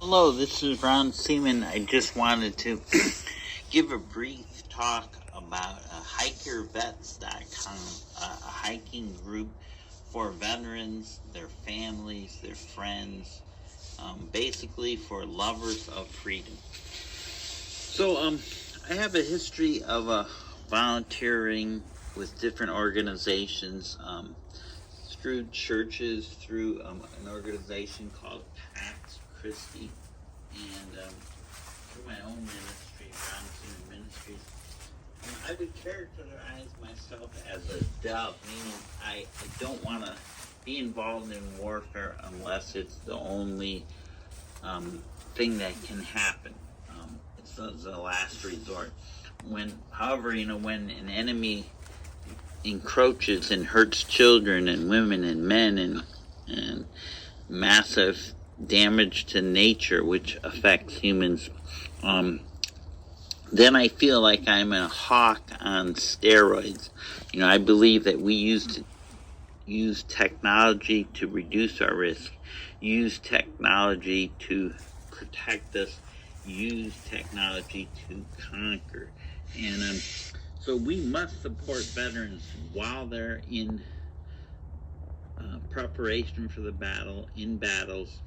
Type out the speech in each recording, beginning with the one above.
Hello, this is Ron Seaman. I just wanted to give a brief talk about hikervets.com, a hiking group for veterans, their families, their friends, basically for lovers of freedom. So, I have a history of volunteering with different organizations, through churches, through an organization called Pax Christi, and through my own ministry, Ron Seaman Ministries. I would characterize myself as a dove, meaning I don't want to be involved in warfare unless it's the only thing that can happen. It's the last resort. However, when an enemy encroaches and hurts children and women and men and massive damage to nature, which affects humans, then I feel like I'm a hawk on steroids. I believe that we use technology to reduce our risk, use technology to protect us, use technology to conquer. And so we must support veterans while they're in preparation for the battle, in battles,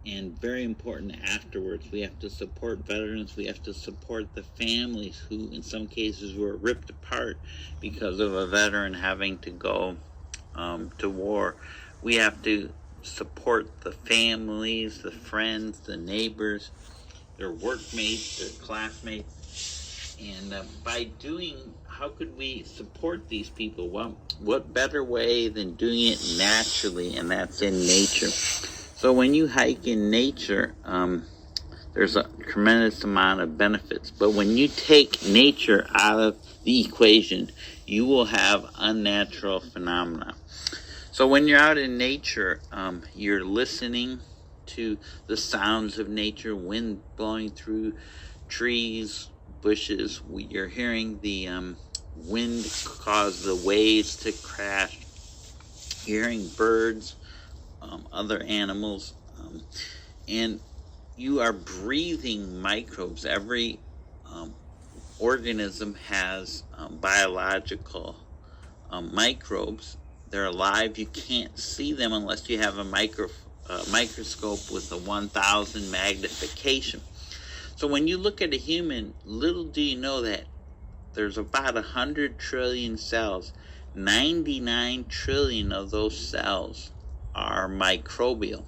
and very important afterwards. We have to support veterans. We have to support the families who, in some cases, were ripped apart because of a veteran having to go to war. We have to support the families, the friends, the neighbors, their workmates, their classmates. And how could we support these people? Well, what better way than doing it naturally, and that's in nature. So when you hike in nature, there's a tremendous amount of benefits. But when you take nature out of the equation, you will have unnatural phenomena. So when you're out in nature, you're listening to the sounds of nature, wind blowing through trees, bushes. You're hearing the wind cause the waves to crash. You're hearing birds, other animals, and you are breathing microbes. Every organism has biological microbes. They're alive. You can't see them unless you have a microscope with a 1000 magnification. So when you look at a human, little do you know that there's about 100 trillion cells. 99 trillion of those cells are microbial,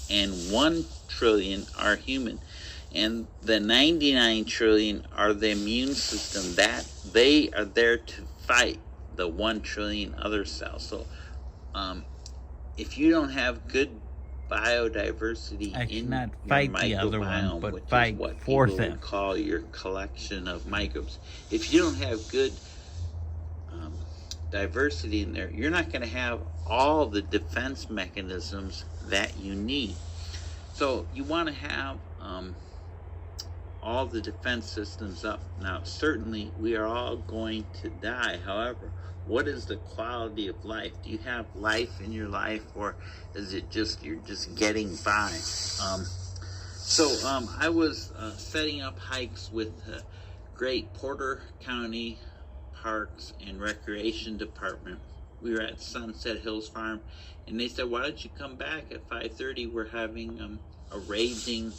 and 1 trillion are human. And the 99 trillion are the immune system, that they are there to fight the 1 trillion other cells. So if you don't have good biodiversity in your microbiome, which is what people would call your collection of microbes, if you don't have good diversity in there, you're not going to have all the defense mechanisms that you need. So you want to have all the defense systems up. Now, certainly we are all going to die. However, what is the quality of life? Do you have life in your life, or is it just you're just getting by? So I was setting up hikes with great Porter County Parks and Recreation Department. We were at Sunset Hills Farm, and they said, why don't you come back at 5:30? We're having a raising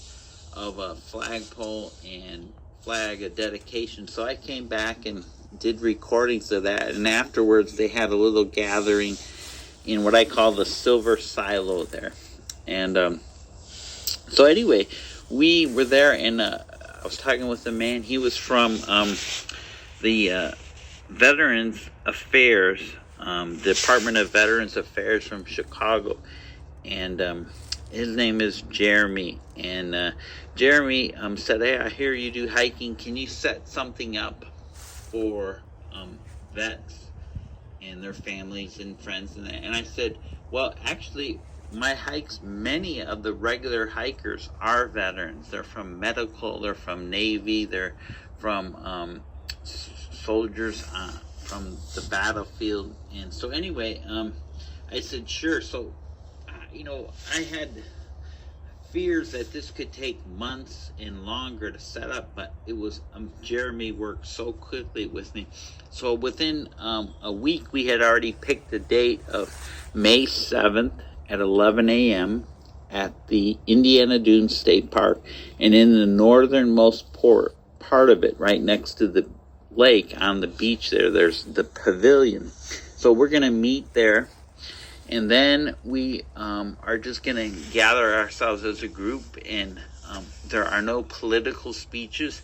of a flagpole and a dedication. So I came back and did recordings of that, and afterwards they had a little gathering in what I call the silver silo there. And so anyway, we were there, and I was talking with a man. He was from the Veterans Affairs, Department of Veterans Affairs from Chicago, and his name is Jeremy. And Jeremy said, hey, I hear you do hiking. Can you set something up for vets and their families and friends and that? And I said, well, actually, my hikes, many of the regular hikers are veterans. They're from medical, they're from Navy, they're from soldiers from the battlefield. And so anyway, I said, sure. So, I had fears that this could take months and longer to set up, but it was Jeremy worked so quickly with me. So within a week, we had already picked the date of May 7th at 11 a.m. at the Indiana Dunes State Park, and in the northernmost part of it, right next to the lake on the beach there's the pavilion. So we're going to meet there. And then we are just going to gather ourselves as a group, and there are no political speeches.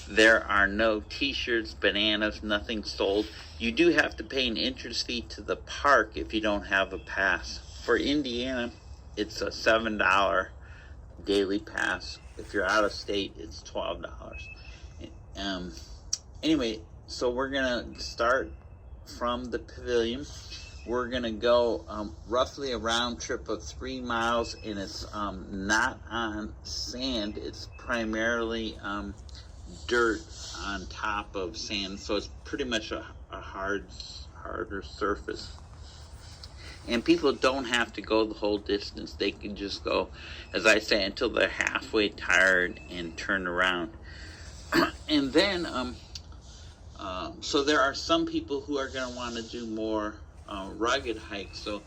There are no t-shirts, bananas, nothing sold. You do have to pay an entrance fee to the park if you don't have a pass. For Indiana, it's a $7 daily pass. If you're out of state, it's $12. Anyway, so we're going to start from the pavilion. We're going to go roughly a round trip of 3 miles, and it's not on sand. It's primarily dirt on top of sand, so it's pretty much a harder surface. And people don't have to go the whole distance. They can just go, as I say, until they're halfway tired and turn around. And then, so there are some people who are going to want to do more rugged hike. So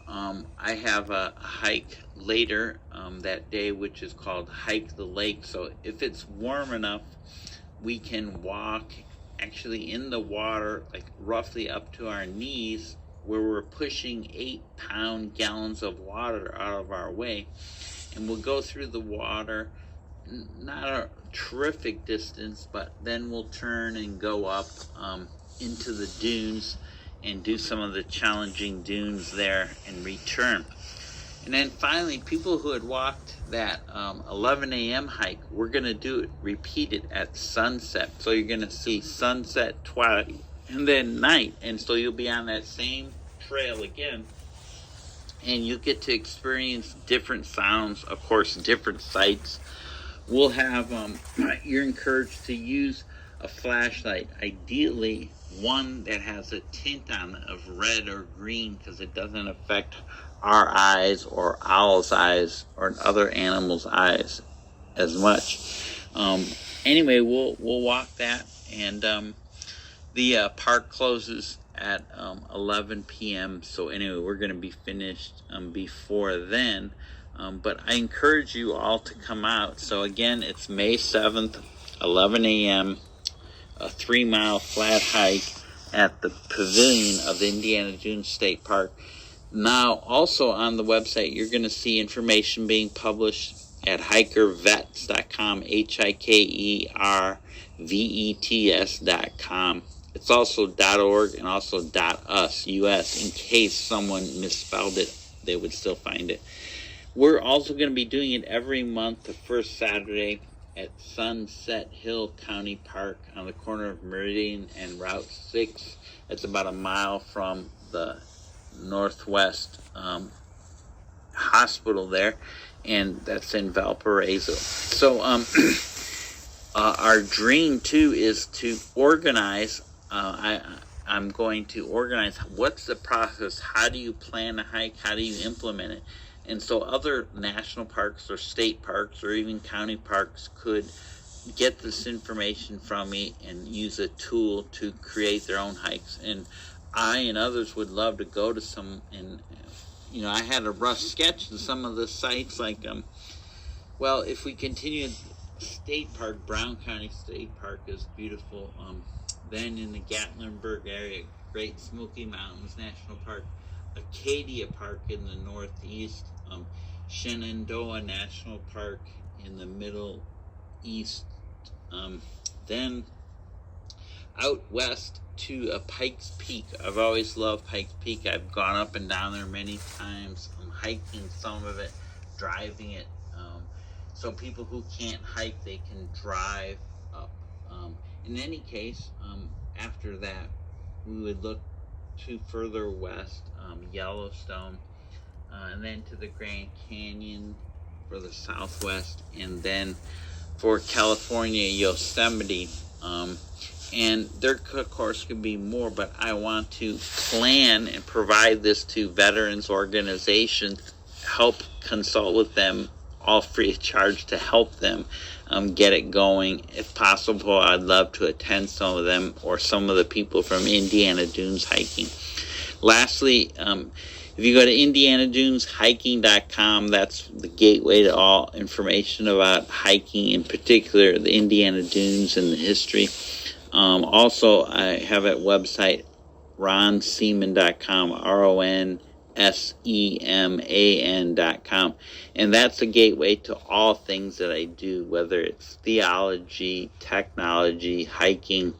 I have a hike later that day, which is called Hike the Lake. So if it's warm enough, we can walk actually in the water, like roughly up to our knees, where we're pushing 8-pound gallons of water out of our way. And we'll go through the water, not a terrific distance, but then we'll turn and go up into the dunes and do some of the challenging dunes there and return. And then finally, people who had walked that 11 a.m. hike, we're going to repeat it at sunset. So you're going to see sunset, twilight, and then night. And so you'll be on that same trail again. And you get to experience different sounds, of course, different sights. We'll have, you're encouraged to use a flashlight, ideally one that has a tint on it of red or green, because it doesn't affect our eyes or owl's eyes or other animals' eyes as much. Anyway, we'll walk that, and the park closes at 11 p.m. So anyway, we're going to be finished before then. But I encourage you all to come out. So again, it's May 7th, 11 a.m., a 3-mile flat hike at the pavilion of the Indiana Dunes State Park. Now, also on the website, you're going to see information being published at hikervets.com, hikervets.com. It's also .org and also .us, US, in case someone misspelled it, they would still find it. We're also going to be doing it every month, the first Saturday at Sunset Hill County Park on the corner of Meridian and Route 6. It's about a mile from the Northwest Hospital there, and that's in Valparaiso. So our dream, too, is to organize. I'm going to organize what's the process, how do you plan a hike, how do you implement it. And so other national parks or state parks or even county parks could get this information from me and use a tool to create their own hikes. And I and others would love to go to some, and I had a rough sketch of some of the sites, like well, if we continue, State Park, Brown County State Park is beautiful. Then in the Gatlinburg area, Great Smoky Mountains National Park, Acadia Park in the northeast, Shenandoah National Park in the middle east, then out west to Pikes Peak. I've always loved Pikes Peak. I've gone up and down there many times, hiking some of it, driving it. So people who can't hike, they can drive up. In any case, after that, we would look to further west, Yellowstone, and then to the Grand Canyon for the southwest, and then for California, Yosemite. And there, of course, could be more, but I want to plan and provide this to veterans organizations, help consult with them all free of charge to help them get it going. If possible, I'd love to attend some of them or some of the people from Indiana Dunes Hiking. Lastly, if you go to indianaduneshiking.com, that's the gateway to all information about hiking, in particular the Indiana Dunes and the history. Also, I have a website, ronseeman.com, RONSEMAN.com, and that's a gateway to all things that I do, whether it's theology, technology, hiking,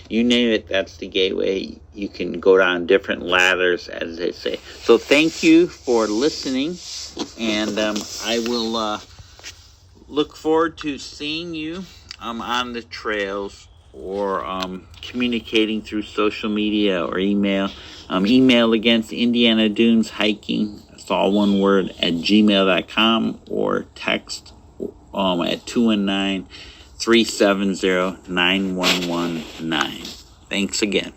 you name it, that's the gateway. You can go down different ladders, as they say. So thank you for listening, and I will look forward to seeing you on the trails, or communicating through social media or email. Email against Indiana Dunes Hiking, it's all one word, at gmail.com, or text at 219-370-9119. Thanks again.